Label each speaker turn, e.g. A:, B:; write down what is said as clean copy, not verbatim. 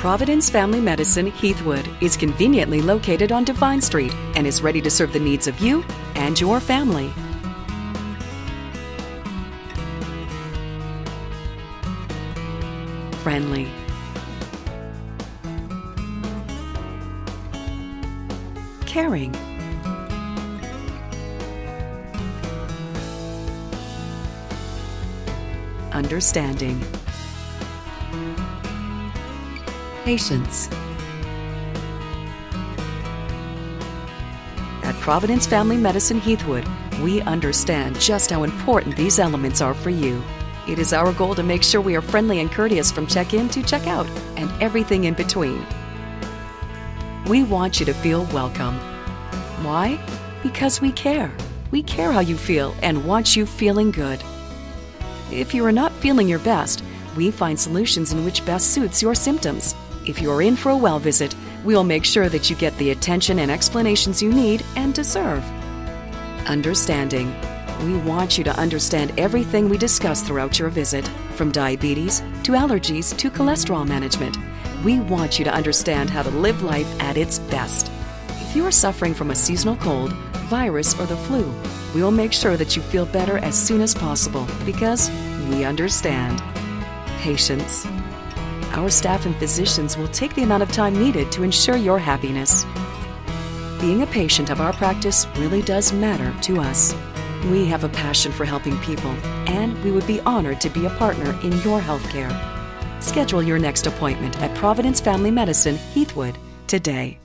A: Providence Family Medicine Heathwood is conveniently located on Devine Street and is ready to serve the needs of you and your family. Friendly, caring, understanding, patience. At Providence Family Medicine Heathwood, we understand just how important these elements are for you. It is our goal to make sure we are friendly and courteous from check-in to check-out and everything in between. We want you to feel welcome. Why? Because we care. We care how you feel and want you feeling good. If you are not feeling your best, we find solutions in which best suits your symptoms. If you are in for a well visit, we will make sure that you get the attention and explanations you need and deserve. Understanding. We want you to understand everything we discuss throughout your visit, from diabetes to allergies to cholesterol management. We want you to understand how to live life at its best. If you are suffering from a seasonal cold, virus, or the flu, we will make sure that you feel better as soon as possible because we understand. Patience. Our staff and physicians will take the amount of time needed to ensure your happiness. Being a patient of our practice really does matter to us. We have a passion for helping people, and we would be honored to be a partner in your healthcare. Schedule your next appointment at Providence Family Medicine Heathwood today.